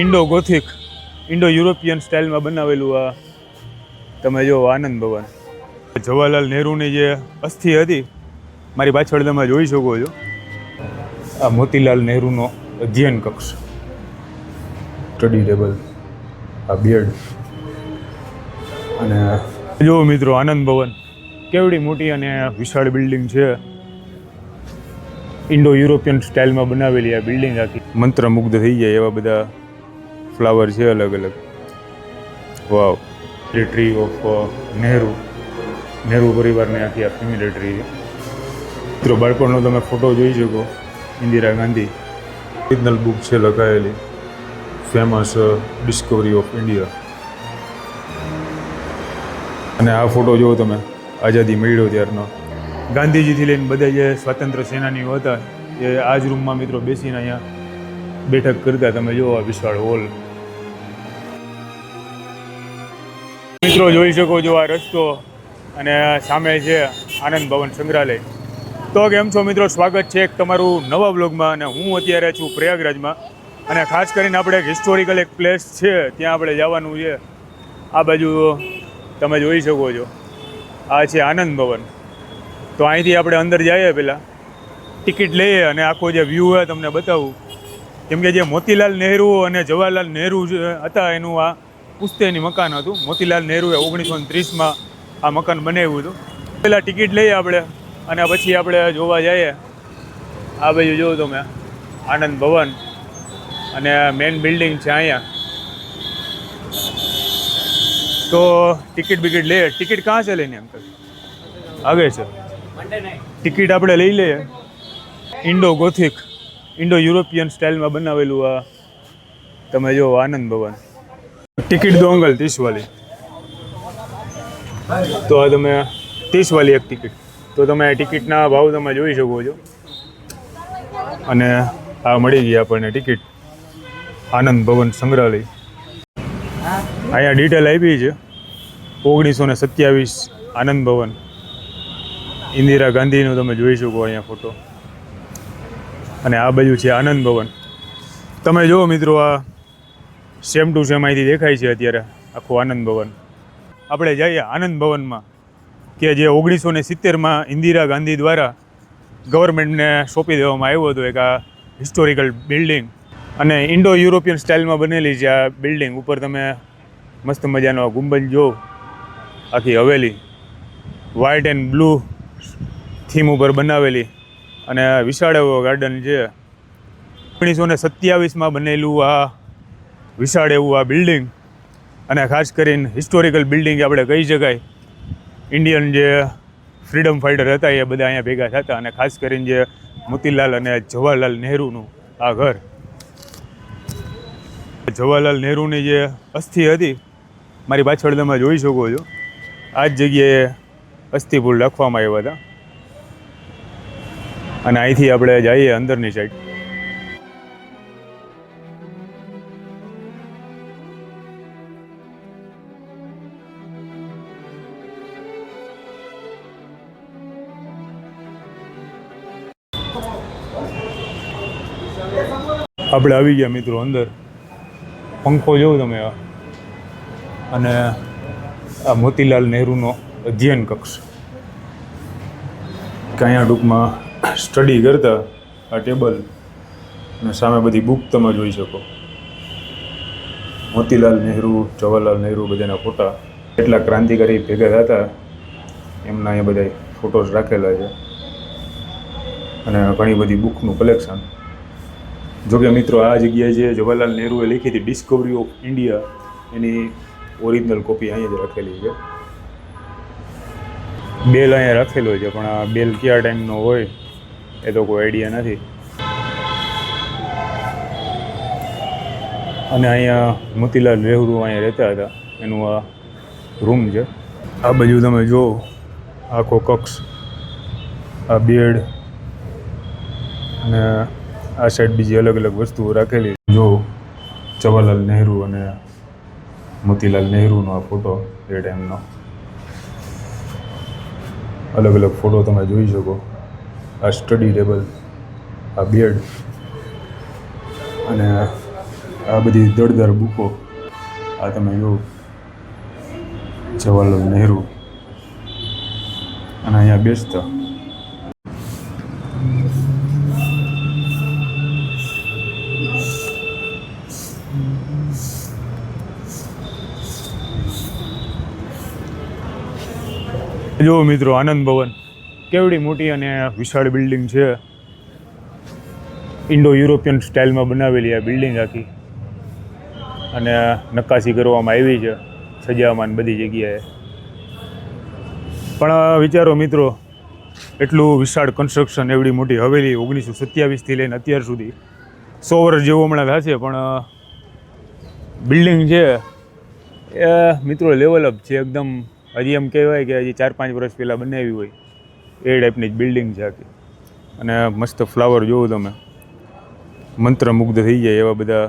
Indo gothic Indo European સ્ટાઇલમાં બનાવેલું આ તમે જો આનંદ ભવન. જવાહરલાલ નહેરુની જે અસ્થિ હતી મારી પાછળ તમે જોઈ શકો છો. આ મોતીલાલ નહેરુનો અધ્યયન કક્ષ, સ્ટડી ટેબલ, આ બેડ અને જો મિત્રો આનંદ ભવન કેવડી મોટી અને વિશાળ બિલ્ડિંગ છે. ઇન્ડો યુરોપિયન સ્ટાઇલમાં બનાવેલી આ બિલ્ડિંગ આખી મંત્રમુગ્ધ થઈ જાય એવા બધા ફ્લાવર છે અલગ અલગ. વાવ, ટ્રી ઓફ નહેરુ પરિવારની આખી આ ફેમિલી ટ્રી છે. મિત્રો બાળપણનો તમે ફોટો જોઈ શકો. ઇન્દિરા ગાંધી ઓરિજિનલ બુક છે લખાયેલી, ફેમસ ડિસ્કવરી ઓફ ઇન્ડિયા. અને આ ફોટો જુઓ તમે, આઝાદી મળ્યો ત્યારનો. ગાંધીજીથી લઈને બધા જે સ્વાતંત્ર્ય સેનાનીઓ હતા એ આ જ રૂમમાં મિત્રો બેસીને અહીંયા બેઠક કરતા. તમે જુઓ આ વિશાળ હોલ. મિત્રો જોઈ શકો છો આ રસ્તો અને સામે છે આનંદ ભવન સંગ્રહાલય. તો કેમ છો મિત્રો, સ્વાગત છે એક તમારું નવા બ્લોગમાં. અને હું અત્યારે છું પ્રયાગરાજમાં અને ખાસ કરીને આપણે એક હિસ્ટોરિકલ એક પ્લેસ છે ત્યાં આપણે જવાનું છે. આ બાજુ તમે જોઈ શકો છો, આ છે આનંદ ભવન. તો અહીંથી આપણે અંદર જઈએ, પહેલાં ટિકિટ લઈએ અને આખો જે વ્યૂ હોય તમને બતાવું. કેમ કે જે મોતીલાલ નહેરુ અને જવાહરલાલ નહેરુ હતા એનું આ પુશ્તૈની મકાન હતું. મોતીલાલ નહેરુએ 1930માં આ મકાન બનાવ્યું હતું. પહેલાં ટિકિટ લઈએ આપણે અને પછી આપણે જોવા જઈએ. આ બાજુ જોવો તમે આનંદ ભવન અને મેઇન બિલ્ડિંગ છે અહીંયા. તો ટિકિટ બિકિટ લઈએ. ટિકિટ કાં છે લઈને અંકલ? આગે છે ટિકિટ આપણે લઈ લઈએ. ઇન્ડો ગોથિક ઇન્ડો યુરોપિયન સ્ટાઇલમાં બનાવેલું આ તમે જો આનંદ ભવન. ટિકિટ દો અંકલ 30 વાલી. તો આ તમે 30 વાલી એક ટિકિટ. તો તમે ટિકિટના ભાવ તમે જોઈ શકો છો. અને આ મળી ગઈ આપણને ટિકિટ. આનંદ ભવન સંગ્રહાલય અહીંયા ડિટેલ આપી છે. 1927 આનંદ ભવન. ઇન્દિરા ગાંધીનો તમે જોઈ શકો અહીંયા ફોટો. અને આ બાજુ છે આનંદ ભવન. તમે જુઓ મિત્રો, આ સેમ ટુ સેમ અહીંથી દેખાય છે અત્યારે આખું આનંદ ભવન. આપણે જઈએ આનંદ ભવનમાં કે જે 1970માં ઇન્દિરા ગાંધી દ્વારા ગવર્મેન્ટને સોંપી દેવામાં આવ્યો હતો. એક આ હિસ્ટોરિકલ બિલ્ડિંગ અને ઇન્ડો યુરોપિયન સ્ટાઇલમાં બનેલી છે આ બિલ્ડિંગ. ઉપર તમે મસ્ત મજાનો ગુંબજ જો, આખી Haveli white and blue theme ઉપર બનાવેલી. અને વિશાળ એવો ગાર્ડન છે. 1927માં બનેલું આ વિશાળ એવું આ બિલ્ડિંગ. અને ખાસ કરીને હિસ્ટોરિકલ બિલ્ડિંગ આપણે કહી શકાય. ઇન્ડિયન જે ફ્રીડમ ફાઇટર હતા એ બધા અહીંયા ભેગા થતા. અને ખાસ કરીને જે મોતીલાલ અને જવાહરલાલ નહેરુનું આ ઘર. જવાહરલાલ નહેરુની જે અસ્થિ હતી મારી પાછળ તમે જોઈ શકો છો. આ જ જગ્યાએ અસ્થિફૂલ રાખવામાં આવ્યા હતા. અને અહીંથી આપણે જઈએ અંદરની સાઈડ. આપણે આવી ગયા મિત્રો અંદર. પંખો જોવો તમે આ. અને આ મોતીલાલ નહેરુનો અધ્યયન કક્ષ. કે અહીંયા ટૂંકમાં સ્ટડી કરતા. આ ટેબલ અને સામે બધી બુક તમે જોઈ શકો. મોતીલાલ નહેરુ, જવાહરલાલ નહેરુ બધાના ફોટા. કેટલા ક્રાંતિકારી ભેગા થતા એમના અહીંયા બધા ફોટોસ રાખેલા છે. અને ઘણી બધી બુકનું કલેક્શન. જોકે મિત્રો આ જગ્યાએ જે જવાહરલાલ નહેરુએ લખી હતી Discovery of India, any original copy અહીંયા જ રાખેલી છે. બેલ અહીંયા રાખેલો છે પણ આ બેલ કયા ટાઈમનો હોય એ તો કોઈ આઈડિયા નથી. અને અહીંયા મોતીલાલ નહેરુ અહીંયા રહેતા હતા એનું આ રૂમ છે. આ બાજુ તમે જુઓ આખો કક્ષ, આ બેડ અને આ સાઈડ બીજી અલગ અલગ વસ્તુઓ રાખેલી. જો જવાહરલાલ નહેરુ અને મોતીલાલ નહેરુનો આ ફોટો એ ટાઈમનો. અલગ અલગ ફોટો તમે જોઈ શકો. આ સ્ટડી ટેબલ, આ બેડ અને આ બધી દળદાર બુકો, આ તમે જો જવાહરલાલ નહેરુ, અને અહીંયા બેસતા જો મિત્રો આનંદ ભવન કેવડી મોટી અને વિશાળ બિલ્ડિંગ છે. ઇન્ડો યુરોપિયન સ્ટાઇલમાં બનાવેલી આ બિલ્ડિંગ આખી, અને નક્કાશી કરવામાં આવી છે સજાવવામાં બધી જગ્યાએ. પણ વિચારો મિત્રો, એટલું વિશાળ કન્સ્ટ્રક્શન, એવડી મોટી હવેલી 1927થી લઈને અત્યાર સુધી 100 વર્ષ જેવું હમણાં થશે, પણ બિલ્ડિંગ છે એ મિત્રો લેવલ અપ છે એકદમ. હજી એમ કહેવાય કે હજી 4-5 વર્ષ પહેલાં બનાવી હોય એ ટાઈપની જ બિલ્ડિંગ છે આખી. અને મસ્ત ફ્લાવર જોવો તમે, મંત્રમુગ્ધ થઈ જાય એવા બધા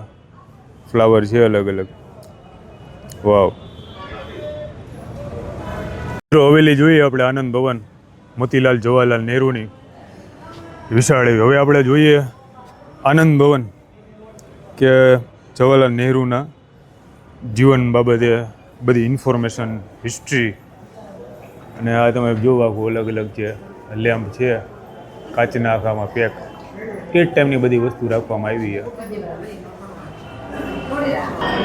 ફ્લાવર છે અલગ અલગ. વાવ. હવેલી જોઈએ આપણે આનંદ ભવન, મોતીલાલ જવાહરલાલ નહેરુની વિશાળ. હવે આપણે જોઈએ આનંદ ભવન કે જવાહરલાલ નહેરુના જીવન બાબતે બધી ઇન્ફોર્મેશન, હિસ્ટ્રી. અને આ તમે જોવા આખું અલગ અલગ છે, લેમ્પ છે કાચના આખામાં પેક, એ જ ટાઈમની બધી વસ્તુ રાખવામાં આવી છે.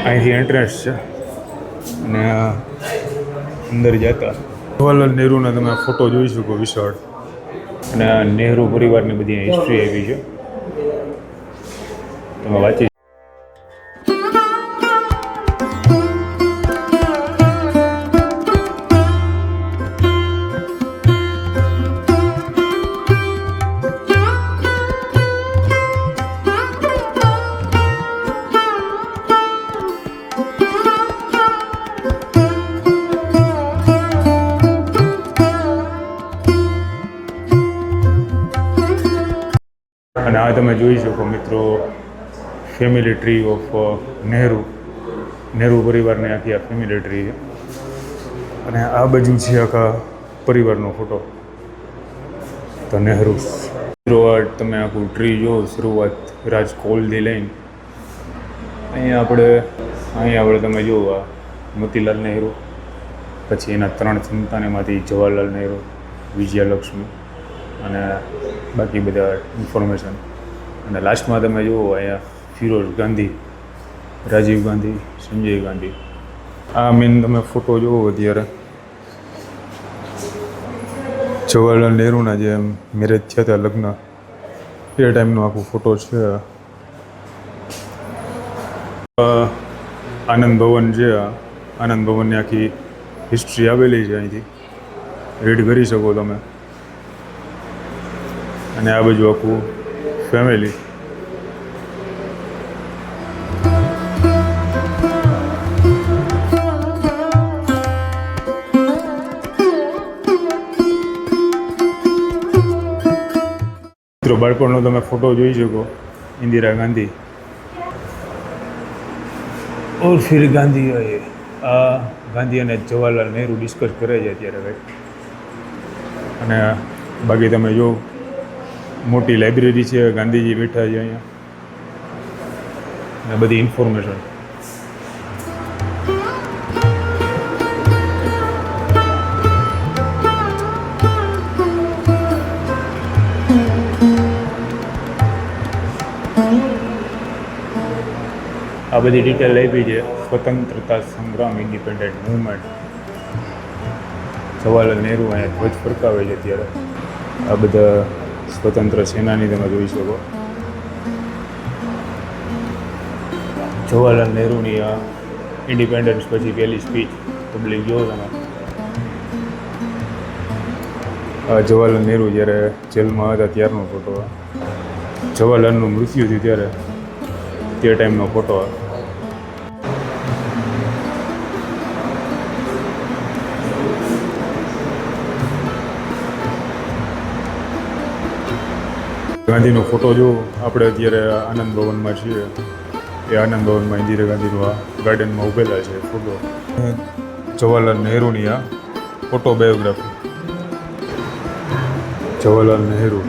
અહીંથી એન્ટ્રન્સ છે અને અંદર જતા જવાહરલાલ નહેરુના તમે ફોટો જોઈ શકો વિશાળ. અને નહેરુ પરિવારની બધી હિસ્ટ્રી આવી છે, તમે વાંચી. અને આ તમે જોઈ શકો મિત્રો ફેમિલી ટ્રી ઓફ નહેરુ પરિવારની આખી આ ફેમિલી ટ્રી છે. અને આ બાજુ છે આખા પરિવારનો ફોટો, તો નહેરુ. તમે આખું ટ્રી જો શરૂઆત રાજકોલથી લઈને અહીંયા આપણે તમે જુઓ આ મોતીલાલ નહેરુ, પછી એના 3 સંતાનોમાંથી જવાહરલાલ નહેરુ, વિજયાલક્ષ્મી અને બાકી બધા ઇન્ફોર્મેશન. અને લાસ્ટમાં તમે જુઓ અહીંયા ફિરોઝ ગાંધી, રાજીવ ગાંધી, સંજય ગાંધી. આ મેન તમે ફોટો જુઓ અત્યારે જવાહરલાલ નહેરુના જે મેરેજ થયા હતા, લગ્ન, એ ટાઈમનો આખો ફોટો છે. આનંદ ભવન છે, આનંદ ભવનની આખી હિસ્ટ્રી આવેલી છે, અહીંથી રીડ કરી શકો તમે. અને આ બાજુ આખું ફેમિલી. મિત્રો બાળપણનો તમે ફોટો જોઈ શકો, ઇન્દિરા ગાંધી ઓર ફિર ગાંધી. આ ગાંધી અને જવાહરલાલ નહેરુ ડિસ્કસ કરે છે અત્યારે કંઈક. અને બાકી તમે જો મોટી લાઇબ્રેરી છે, ગાંધીજી બેઠા છે અહીંયા, અને બધી ઇન્ફોર્મેશન. આ બધી ડિટેલ આપી છે સ્વતંત્રતા સંગ્રામ, ઇન્ડિપેન્ડન્ટ મૂવમેન્ટ. જવાહરલાલ નહેરુ અહીંયા ધ્વજ ફરકાવે છે અત્યારે. આ બધા સ્વતંત્ર સેનાની તમે જોઈ શકો. જવાહરલાલ નહેરુની આ ઇન્ડિપેન્ડન્સ પછી પહેલી સ્પીચ પબ્લિક જુઓ તમે. જવાહરલાલ નહેરુ જ્યારે જેલમાં હતા ત્યારનો ફોટો. જવાહરલાલનું મૃત્યુ થયું ત્યારે તે ટાઈમનો ફોટો. ગાંધીનો ફોટો જો આપણે અત્યારે આનંદ ભવનમાં છીએ, એ આનંદ ભવનમાં ઇન્દિરા ગાંધીનું આ ગાર્ડનમાં ઊભેલા છે ફોટો. જવાહરલાલ નહેરુની આ autobiography, Jawaharlal Nehru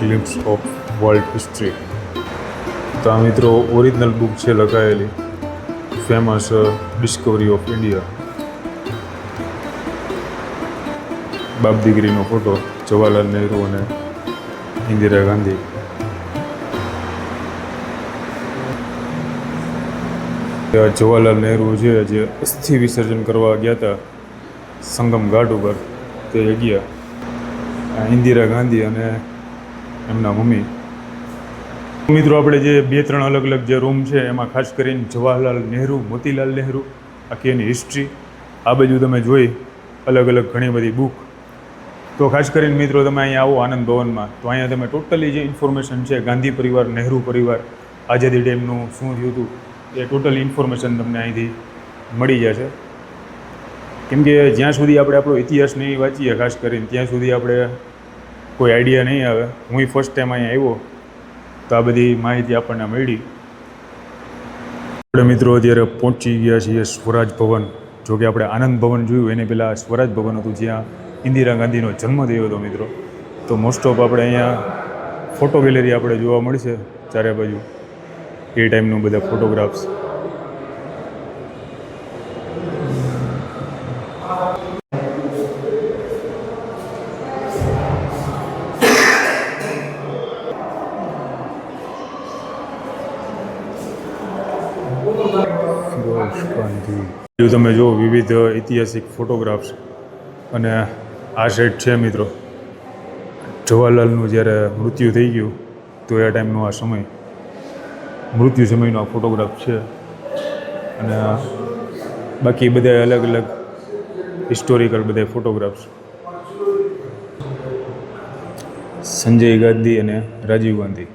glimpses of world history. તો આ મિત્રો ઓરિજિનલ બુક છે લખાયેલી, ફેમસ ડિસ્કવરી ઓફ ઇન્ડિયા. બાપ દીકરીનો ફોટો, જવાહરલાલ નહેરુ અને ઇન્દિરા ગાંધી. જવાહરલાલ નહેરુ છે જે અસ્થિ વિસર્જન કરવા ગયા હતા સંગમ ઘાટ ઉપર, તે જગ્યા ઇન્દિરા ગાંધી અને એમના મમ્મી. મિત્રો આપણે જે 2-3 અલગ અલગ જે રૂમ છે એમાં ખાસ કરીને જવાહરલાલ નહેરુ, મોતીલાલ નહેરુ, આખી એની હિસ્ટ્રી આ બાજુ તમે જોઈ, અલગ અલગ ઘણી બધી બુક. તો ખાસ કરીને મિત્રો તમે અહીંયા આવો આનંદ ભવનમાં, તો અહીંયા તમે ટોટલી જે ઇન્ફોર્મેશન છે ગાંધી પરિવાર, નહેરુ પરિવાર, આઝાદી ટાઈમનું શું થયું હતું એ ટોટલ ઇન્ફોર્મેશન તમને અહીંથી મળી જશે. કેમ કે જ્યાં સુધી આપણે આપણો ઇતિહાસ નહીં વાંચીએ ખાસ કરીને ત્યાં સુધી આપણે કોઈ આઈડિયા નહીં આવે. હું ફર્સ્ટ ટાઈમ અહીંયા આવ્યો તો આ બધી માહિતી આપણને મળી. આપણે મિત્રો અત્યારે પહોંચી ગયા છીએ સ્વરાજ ભવન. જો કે આપણે આનંદ ભવન જોયું એને પહેલાં સ્વરાજ ભવન હતું જ્યાં ઇન્દિરા ગાંધીનો જન્મ થયો હતો મિત્રો. તો મોસ્ટ ઓફ આપણે અહીંયા ફોટો ગેલેરી આપણે જોવા મળશે ચારે બાજુ, એ ટાઈમનું બધા ફોટોગ્રાફ્સ. તમે જો વિવિધ ઐતિહાસિક ફોટોગ્રાફ્સ. અને આ સાઈડ છે મિત્રો જવાહરલાલનું જ્યારે મૃત્યુ થઈ ગયું તો એ ટાઈમનો આ સમય, મૃત્યુ સમયનો આ ફોટોગ્રાફ છે. અને બાકી બધા અલગ અલગ હિસ્ટોરિકલ બધા ફોટોગ્રાફ્સ. સંજય ગાંધી અને રાજીવ ગાંધી.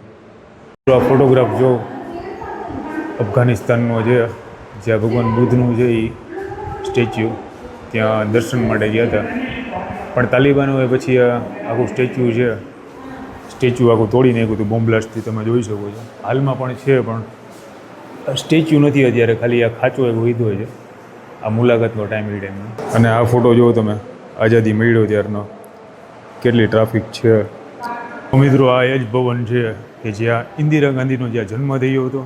આ ફોટોગ્રાફ જો અફઘાનિસ્તાનનો છે જ્યાં ભગવાન બુદ્ધનું છે એ સ્ટેચ્યુ, ત્યાં દર્શન માટે ગયા હતા. પણ તાલિબાનોએ પછી આખું સ્ટેચ્યુ આખું તોડી નાખ્યું હતું બોમ્બ બ્લાસ્ટથી, તમે જોઈ શકો છો. હાલમાં પણ છે પણ સ્ટેચ્યુ નથી અત્યારે, ખાલી આ ખાંચો એક વધ્યો છે. આ મુલાકાતનો ટાઈમ એ ટાઈમનો. અને આ ફોટો જુઓ તમે, આઝાદી મળ્યો ત્યારનો, કેટલી ટ્રાફિક છે. મિત્રો આ એ જ ભવન છે કે જ્યાં ઇન્દિરા ગાંધીનો જ્યાં જન્મ થયો હતો,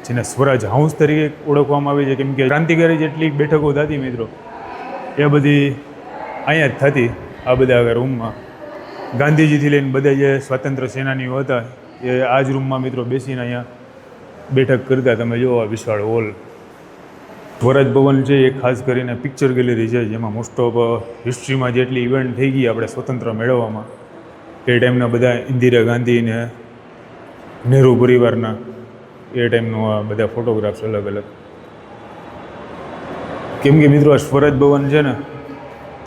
જેને સ્વરાજ હાઉસ તરીકે ઓળખવામાં આવે છે. કેમ કે ક્રાંતિકારી જેટલી બેઠકો થતી મિત્રો એ બધી અહીંયા જ થતી, આ બધા રૂમમાં. ગાંધીજીથી લઈને બધા જે સ્વાતંત્ર્ય સેનાનીઓ હતા એ આ જ રૂમમાં મિત્રો બેસીને અહીંયા બેઠક કરતા. તમે જુઓ આ વિશાળ હોલ. સ્વરાજ ભવન છે એ ખાસ કરીને પિક્ચર ગેલેરી છે જેમાં મોસ્ટ ઓફ હિસ્ટ્રીમાં જેટલી ઇવેન્ટ થઈ ગઈ આપણે સ્વતંત્ર મેળવવામાં એ ટાઈમના બધા ઇન્દિરા ગાંધી ને નહેરુ પરિવારના એ ટાઈમનો આ બધા ફોટોગ્રાફ્સ અલગ અલગ. કેમ કે મિત્રો આ સ્વરાજ ભવન છે ને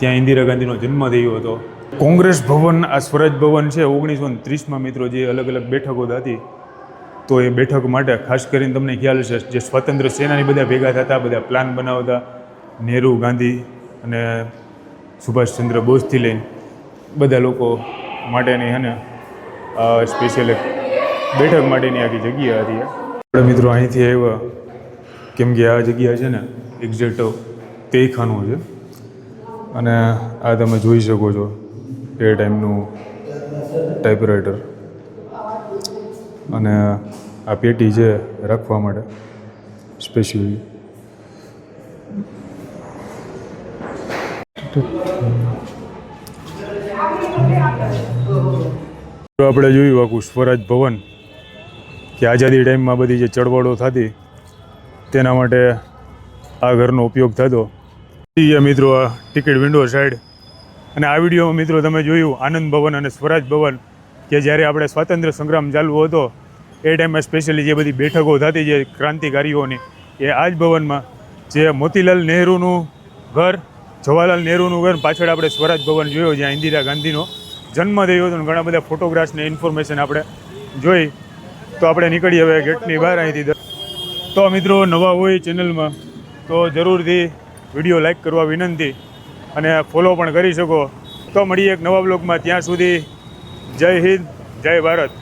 ત્યાં ઇન્દિરા ગાંધીનો જન્મ થયો હતો. કોંગ્રેસ ભવન, આ સ્વરાજ ભવન છે 1930માં મિત્રો જે અલગ અલગ બેઠકો થતી, તો એ બેઠક માટે ખાસ કરીને તમને ખ્યાલ હશે જે સ્વાતંત્ર્ય સેનાની બધા ભેગા થતા, બધા પ્લાન બનાવતા, નહેરુ, ગાંધી અને સુભાષચંદ્ર બોઝથી લઈને બધા લોકો માટેની છે ને સ્પેશિયલ એક બેઠક માટેની આખી જગ્યા હતી. આપણે મિત્રો અહીંથી આવ્યા કેમ કે આ જગ્યા છે ને એક્ઝેક્ટ તેખાનું છે. અને આ તમે જોઈ શકો છો એ ટાઈમનું ટાઈપરાઇટર. અને આ પેટી છે રાખવા માટે સ્પેશિયલી. આપણે જોયું આખું સ્વરાજ ભવન કે આઝાદી ટાઈમમાં બધી જે ચળવળો થતી તેના માટે આ ઘરનો ઉપયોગ થતો. મિત્રો આ ટિકિટ વિન્ડો સાઈડ. અને આ વિડીયોમાં મિત્રો તમે જોયું આનંદ ભવન અને સ્વરાજ ભવન કે જ્યારે આપણે સ્વાતંત્ર્ય સંગ્રામ ચાલુ હતો એ ટાઈમમાં સ્પેશિયલી જે બધી બેઠકો થતી જે ક્રાંતિકારીઓની એ આ જ ભવનમાં, જે મોતીલાલ નહેરુનું ઘર, જવાહરલાલ નહેરુનું ઘર, પાછળ આપણે સ્વરાજ ભવન જોયો જ્યાં ઇન્દિરા ગાંધીનો જન્મ થયો હતો. ઘણા બધા ફોટોગ્રાફ્સને ઇન્ફોર્મેશન આપણે જોઈ. તો આપણે નીકળીએ હવે ગેટની બહાર અહીંથી. તો મિત્રો નવા હોય ચેનલમાં તો જરૂરથી વિડીયો લાઈક કરવા વિનંતી અને ફોલો પણ કરી શકો. તો મળીએ એક નવા બ્લોગમાં. ત્યાં સુધી જય હિન્દ, જય ભારત.